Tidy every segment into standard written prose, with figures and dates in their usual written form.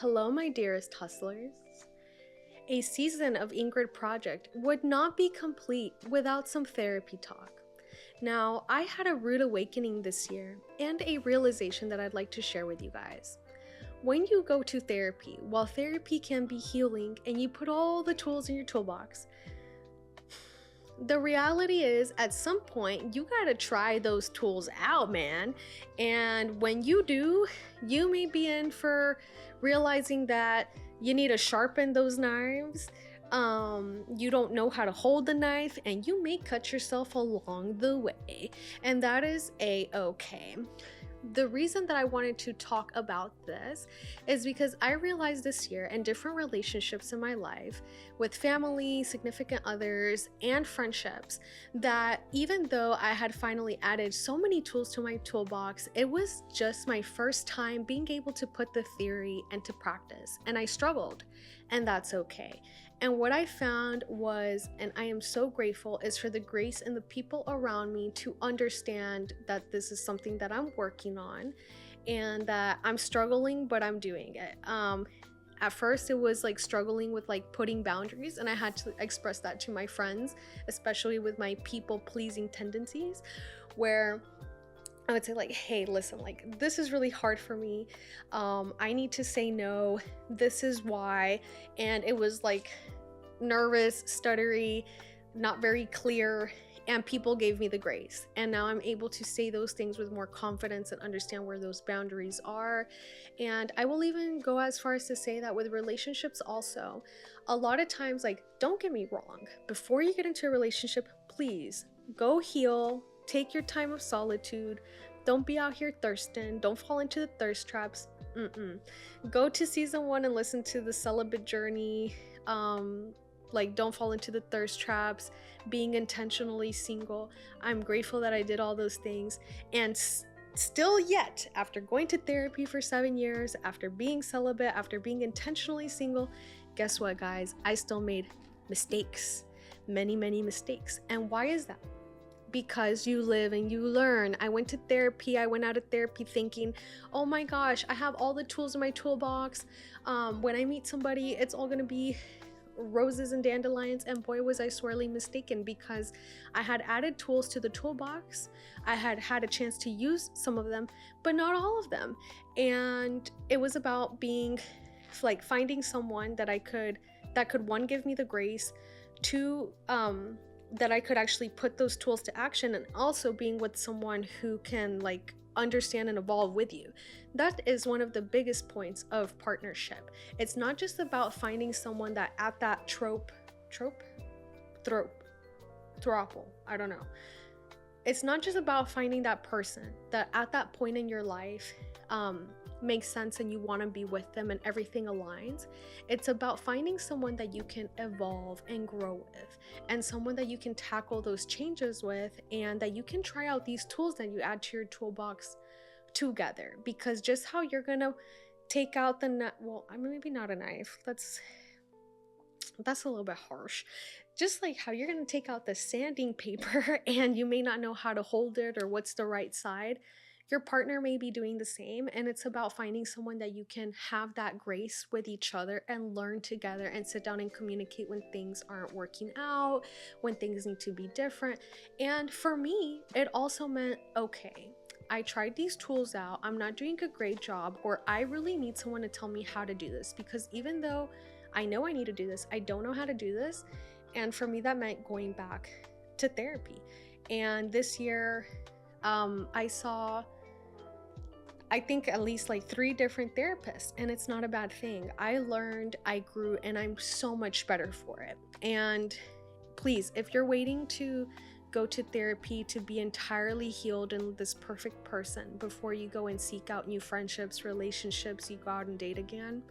Hello, my dearest hustlers. A season of Ingrid Project would not be complete without some therapy talk. Now, I had a rude awakening this year and a realization that I'd like to share with you guys. When you go to therapy, while therapy can be healing and you put all the tools in your toolbox, the reality is at some point you gotta try those tools out, man. And when you do, you may be in for realizing that you need to sharpen those knives. You don't know how to hold the knife and you may cut yourself along the way, and that is a-okay. The reason that I wanted to talk about this is because I realized this year in different relationships in my life with family, significant others, and friendships that even though I had finally added so many tools to my toolbox, it was just my first time being able to put the theory into practice, and I struggled, and that's okay. And what I found was, and I am so grateful, is for the grace and the people around me to understand that this is something that I'm working on and that I'm struggling, but I'm doing it. At first it was like struggling with like putting boundaries, and I had to express that to my friends, especially with my people pleasing tendencies, where I would say like, hey, listen, like this is really hard for me. I need to say no. This is why. And it was like nervous, stuttery, not very clear, and people gave me the grace. And now I'm able to say those things with more confidence and understand where those boundaries are. And I will even go as far as to say that with relationships also, a lot of times, like, don't get me wrong, before you get into a relationship, please go heal. Take your time of solitude. Don't be out here thirsting. Don't fall into the thirst traps. Go to season 1 and listen to the celibate journey. Like, don't fall into the thirst traps. Being intentionally single. I'm grateful that I did all those things. And still yet, after going to therapy for 7 years, after being celibate, after being intentionally single, guess what, guys? I still made mistakes. Many, many mistakes. And why is that? Because you live and you learn. I went to therapy. I went out of therapy thinking, oh my gosh, I have all the tools in my toolbox. When I meet somebody, it's all gonna be roses and dandelions. And boy, was I sorely mistaken, because I had added tools to the toolbox. I had had a chance to use some of them, but not all of them. And it was about being like finding someone that could one, give me the grace, two, that I could actually put those tools to action, and also being with someone who can like understand and evolve with you. That is one of the biggest points of partnership. It's not just about finding someone that at that throuple, I don't know. It's not just about finding that person that at that point in your life makes sense and you want to be with them and everything aligns. It's about finding someone that you can evolve and grow with, and someone that you can tackle those changes with, and that you can try out these tools that you add to your toolbox together. Because just how you're gonna take out the well, I mean, maybe not a knife, that's a little bit harsh. Just like how you're gonna take out the sanding paper and you may not know how to hold it or what's the right side, your partner may be doing the same. And it's about finding someone that you can have that grace with each other and learn together and sit down and communicate when things aren't working out, when things need to be different. And for me, it also meant, okay, I tried these tools out, I'm not doing a great job, or I really need someone to tell me how to do this, because even though I know I need to do this, I don't know how to do this. And for me, that meant going back to therapy. And this year, I saw, I think, at least like 3 different therapists, and it's not a bad thing. I learned, I grew, and I'm so much better for it. And please, if you're waiting to go to therapy to be entirely healed and this perfect person before you go and seek out new friendships, relationships, you go out and date again,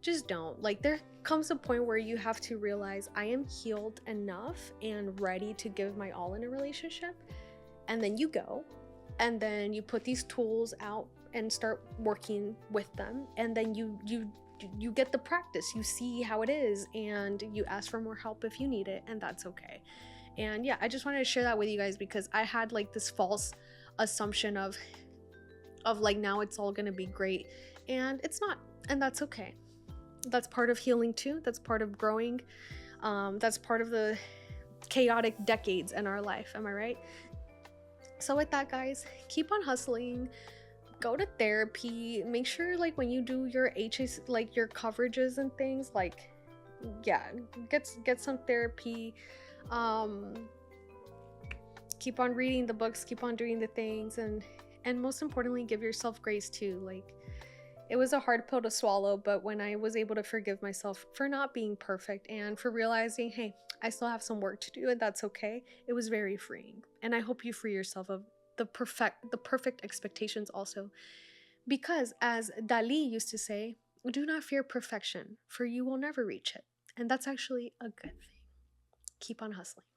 just don't. Like, there comes a point where you have to realize I am healed enough and ready to give my all in a relationship. And then you go, and then you put these tools out and start working with them. And then you get the practice, you see how it is, and you ask for more help if you need it, and that's okay. And yeah, I just wanted to share that with you guys, because I had like this false assumption of like, now it's all gonna be great, and it's not. And that's okay. That's part of healing too. That's part of growing. That's part of the chaotic decades in our life. Am I right? So with that, guys, keep on hustling. Go to therapy. Make sure, like, when you do your HS, like your coverages and things, like, yeah, get some therapy. Um, keep on reading the books. Keep on doing the things, and most importantly, give yourself grace too. Like, it was a hard pill to swallow, but when I was able to forgive myself for not being perfect and for realizing, hey, I still have some work to do and that's okay, it was very freeing. And I hope you free yourself of the perfect expectations also. Because as Dali used to say, do not fear perfection, for you will never reach it. And that's actually a good thing. Keep on hustling.